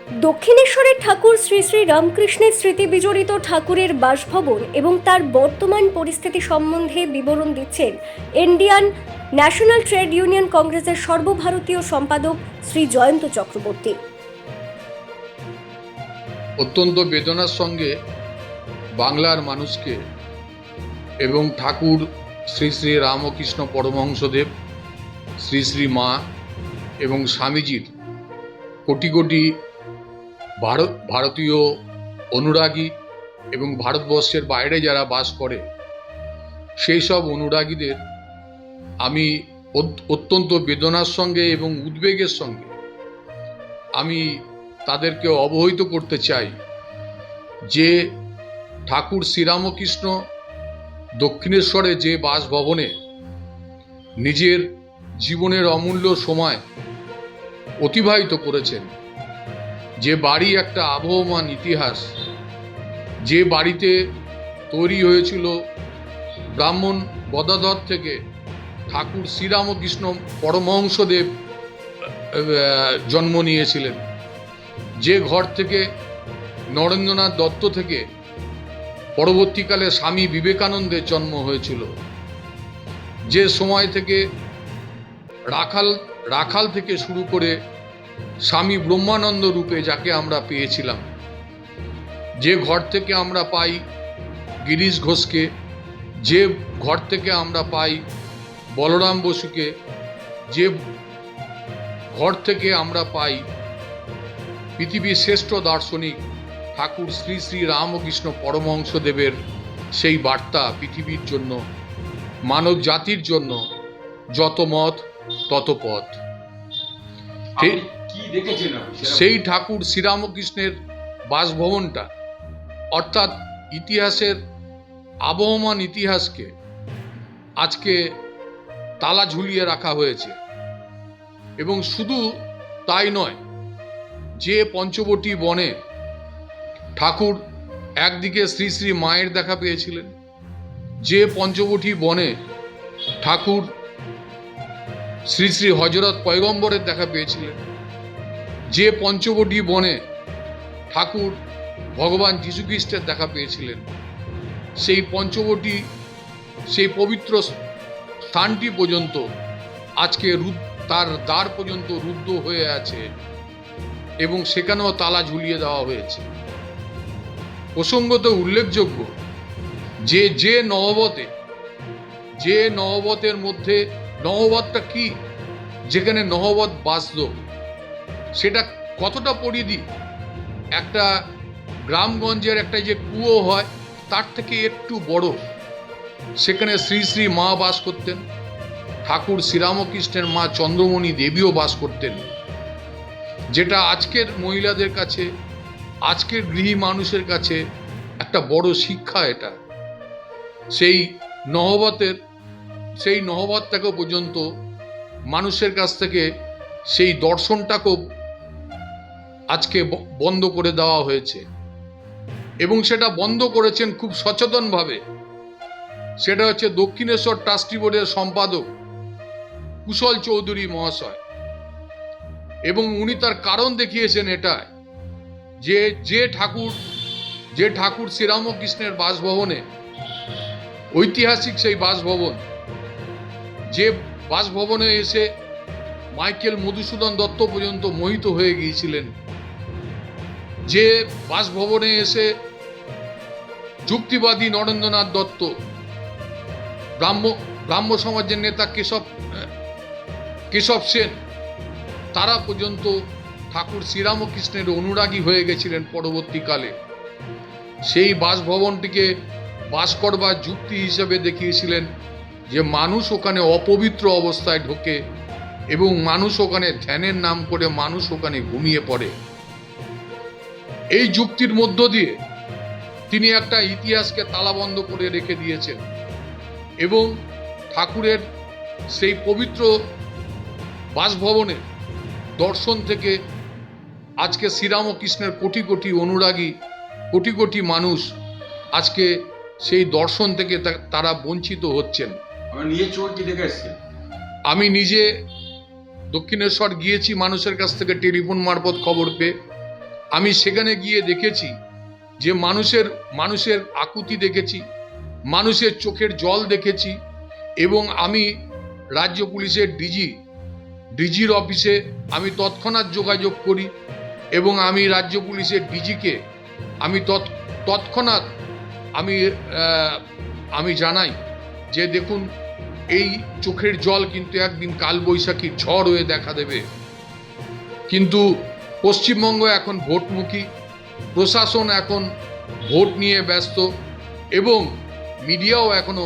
দক্ষিণেশ্বরের ঠাকুর শ্রী শ্রী রামকৃষ্ণের স্মৃতি বিজড়িত ঠাকুরের বাসভবন এবং তার বর্তমান পরিস্থিতি সম্বন্ধে বিবরণ দিচ্ছেন ইন্ডিয়ান ন্যাশনাল ট্রেড ইউনিয়ন কংগ্রেসের সর্বভারতীয় সম্পাদক শ্রী জয়ন্ত চক্রবর্তী। অত্যন্ত বেদনার সঙ্গে বাংলার মানুষকে এবং ঠাকুর শ্রী শ্রী রামকৃষ্ণ পরমহংসদেব, শ্রী শ্রী মা এবং স্বামীজির কোটি কোটি ভারতীয় অনুরাগী এবং ভারতবর্ষের বাইরে যারা বাস করে সেই সব অনুরাগীদের আমি অত্যন্ত বেদনার সঙ্গে এবং উদ্বেগের সঙ্গে আমি তাদেরকে অবহিত করতে চাই যে ঠাকুর শ্রীরামকৃষ্ণ দক্ষিণেশ্বরে যে বাসভবনে নিজের জীবনের অমূল্য সময় অতিবাহিত করেছেন, যে বাড়ি একটা আবহমান ইতিহাস, যে বাড়িতে তৈরি হয়েছিল ব্রাহ্মণ গদাধর থেকে ঠাকুর শ্রীরামকৃষ্ণ পরমহংসদেব জন্ম নিয়েছিলেন, যে ঘর থেকে নরেন্দ্রনাথ দত্ত থেকে পরবর্তীকালে স্বামী বিবেকানন্দের জন্ম হয়েছিল, যে সময় থেকে রাখাল থেকে শুরু করে স্বামী ব্রহ্মানন্দ রূপে যাকে আমরা পেয়েছিলাম, যে ঘর থেকে আমরা পাই গিরিশ ঘোষকে, যে ঘর থেকে আমরা পাই বলরাম বসুকে, যে ঘর থেকে আমরা পাই পৃথিবীর শ্রেষ্ঠ দার্শনিক ঠাকুর শ্রী শ্রী রামকৃষ্ণ পরমহংসদেবের সেই বার্তা পৃথিবীর জন্য, মানব জাতির জন্য যত মত তত পথ। সেই ঠাকুর শ্রীরামকৃষ্ণের বাসভবনটা অর্থাৎ ইতিহাসের আবহমান ইতিহাসকে আজকে তালা ঝুলিয়ে রাখা হয়েছে। এবং শুধু তাই নয়, যে পঞ্চবটী বনে ঠাকুর একদিকে শ্রী শ্রী মায়ের দেখা পেয়েছিলেন, যে পঞ্চবটী বনে ঠাকুর শ্রী শ্রী হযরত পয়গম্বরের দেখা পেয়েছিলেন, যে পঞ্চবটী বনে ঠাকুর ভগবান যীশুখ্রিস্টের দেখা পেয়েছিলেন, সেই পঞ্চবটী, সেই পবিত্র স্থানটি পর্যন্ত আজকে তার দ্বার পর্যন্ত রুদ্ধ হয়ে আছে এবং সেখানেও তালা ঝুলিয়ে দেওয়া হয়েছে। প্রসঙ্গত উল্লেখযোগ্য যে নহবতের মধ্যে, নহবতটা কি, যেখানে নহবত বাসল সেটা কতটা পরিধি, একটা গ্রামগঞ্জের একটা যে কুয়ো হয় তার থেকে একটু বড়, সেখানে শ্রী শ্রী মা বাস করতেন, ঠাকুর শ্রীরামকৃষ্ণের মা চন্দ্রমণি দেবীও বাস করতেন, যেটা আজকের মহিলাদের কাছে, আজকের গৃহী মানুষের কাছে একটা বড় শিক্ষা। এটা সেই নহবতটাকে পর্যন্ত মানুষের কাছ থেকে সেই দর্শনটাকেও আজকে বন্ধ করে দেওয়া হয়েছে এবং সেটা বন্ধ করেছেন খুব সচেতনভাবে। সেটা হচ্ছে দক্ষিণেশ্বর ট্রাস্টি বোর্ডের সম্পাদক কুশল চৌধুরী মহাশয়, এবং উনি তার কারণ দেখিয়েছেন এটা যে ঠাকুর শ্রীরামকৃষ্ণের বাসভবনে, ঐতিহাসিক সেই বাসভবন, যে বাসভবনে এসে মাইকেল মধুসূদন দত্ত পর্যন্ত মোহিত হয়ে গিয়েছিলেন, যে বাসভবনে এসে যুক্তিবাদী নরেন্দ্রনাথ দত্ত, ব্রাহ্ম সমাজের নেতা কেশব সেন, তারা পর্যন্ত ঠাকুর শ্রীরামকৃষ্ণের অনুরাগী হয়ে গেছিলেন পরবর্তীকালে। সেই বাসভবনটিকে বাস করবার যুক্তি হিসেবে দেখিয়েছিলেন যে মানুষ ওখানে অপবিত্র অবস্থায় ঢোকে এবং মানুষ ওখানে ধ্যানের নাম করে মানুষ ওখানে ঘুমিয়ে পড়ে। এই যুক্তির মধ্য দিয়ে তিনি একটা ইতিহাসকে তালাবন্ধ করে রেখে দিয়েছেন এবং ঠাকুরের সেই পবিত্র বাসভবনের দর্শন থেকে আজকে শ্রীরামকৃষ্ণের কোটি কোটি অনুরাগী, কোটি কোটি মানুষ আজকে সেই দর্শন থেকে তারা বঞ্চিত হচ্ছেন। আমি নিজে দক্ষিণেশ্বর গিয়েছি মানুষের কাছ থেকে টেলিফোন মারফত খবর পেয়ে, আমি সেখানে গিয়ে দেখেছি যে মানুষের আকুতি দেখেছি, মানুষের চোখের জল দেখেছি, এবং আমি রাজ্য পুলিশের ডিজির অফিসে আমি তৎক্ষণাৎ যোগাযোগ করি এবং আমি রাজ্য পুলিশের ডিজিকে আমি তৎক্ষণাৎ আমি জানাই যে দেখুন, এই চোখের জল কিন্তু একদিন কালবৈশাখীর ঝড় হয়ে দেখা দেবে। কিন্তু পশ্চিমবঙ্গ এখন ভোটমুখী, প্রশাসন এখন ভোট নিয়ে ব্যস্ত এবং মিডিয়াও এখনো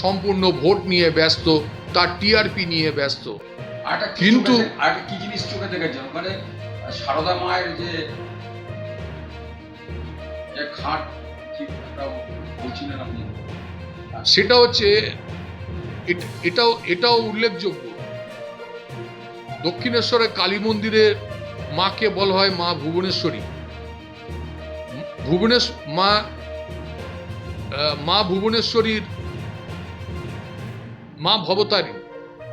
সম্পূর্ণ ভোট নিয়ে ব্যস্ত, তার টিআরপি নিয়ে ব্যস্ত। কিন্তু আরেকটা কি জিনিস চোখে দেখেছেন ওখানে সারদা মায়ের যে খাট কি একটা বলছিলেন আপনি, সেটা হচ্ছে এটাও উল্লেখযোগ্য। দক্ষিণেশ্বরের কালী মন্দিরের মাকে বলা হয় মা ভুবনেশ্বরী। মা ভুবনেশ্বরীর মা ভবতারিণী,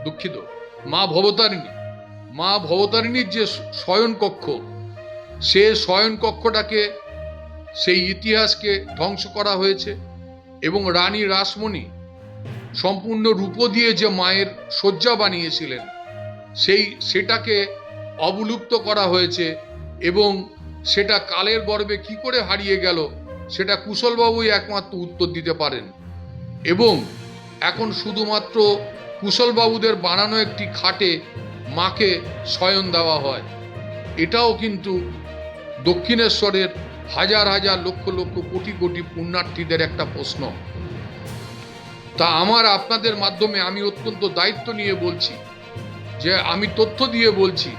দুঃখিত, মা ভবতারিণীর যে শয়নকক্ষ, সে শয়নকক্ষটাকে, সেই ইতিহাসকে ধ্বংস করা হয়েছে এবং রানী রাসমণি সম্পূর্ণ রূপো দিয়ে যে মায়ের শয্যা বানিয়েছিলেন সেটাকে অবলুপ্ত করা হয়েছে এবং সেটা কালের গর্ভে কি করে হারিয়ে গেল সেটা কুশলবাবুই একমাত্র উত্তর দিতে পারেন। এবং এখন শুধুমাত্র কুশলবাবুদের বানানো একটি খাটে মাকে শয়ন দেওয়া হয়। এটাও কিন্তু দক্ষিণেশ্বরের হাজার হাজার লক্ষ লক্ষ কোটি কোটি পুণ্যার্থীদের একটা প্রশ্ন। তা আপনাদের মাধ্যমে আমি অত্যন্ত দায়িত্ব নিয়ে বলছি, যে আমি তথ্য দিয়ে বলছি,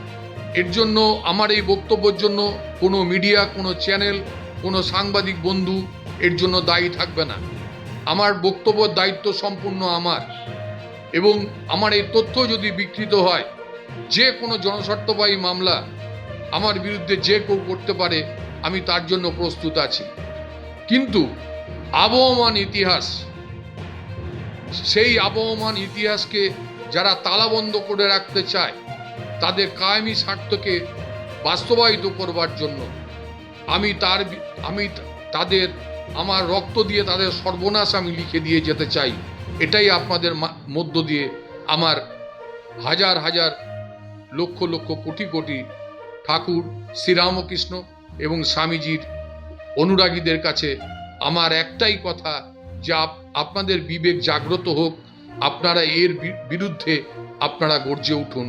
এর জন্য আমার এই বক্তব্যের জন্য কোনো মিডিয়া, কোনো চ্যানেল, কোনো সাংবাদিক বন্ধু এর জন্য দায়ী থাকবে না। আমার বক্তব্যের দায়িত্ব সম্পূর্ণ আমার, এবং আমার এই তথ্য যদি বিকৃত হয়, যে কোনো জনস্বার্থবাহী মামলা আমার বিরুদ্ধে যে কেউ করতে পারে, আমি তার জন্য প্রস্তুত আছি। কিন্তু আবহমান ইতিহাস, সেই আবহমান ইতিহাসকে যারা তালাবন্ধ করে রাখতে চায়, তাদের কায়েমি স্বার্থকে বাস্তবায়িত করবার জন্য আমার রক্ত দিয়ে তাদের সর্বনাশ আমি লিখে দিয়ে যেতে চাই। এটাই আপনাদের মধ্য দিয়ে আমার হাজার হাজার লক্ষ লক্ষ কোটি কোটি ঠাকুর শ্রীরামকৃষ্ণ এবং স্বামীজির অনুরাগীদের কাছে আমার একটাই কথা, যে আপনাদের বিবেক জাগ্রত হোক, আপনারা এর বিরুদ্ধে আপনারা গর্জে উঠুন,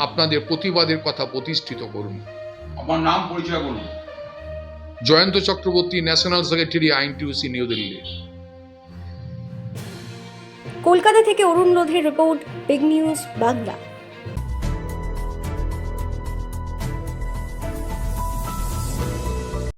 আপনাদের প্রতিবাদের কথা প্রতিষ্ঠিত করুন। আমার নাম পরিচয় বলুন। Jayanta Chakraborty, national secretary, INTUC, new Delhi. Kolkata থেকে অরুণ লোধের রিপোর্ট, বিগ নিউজ বাংলা।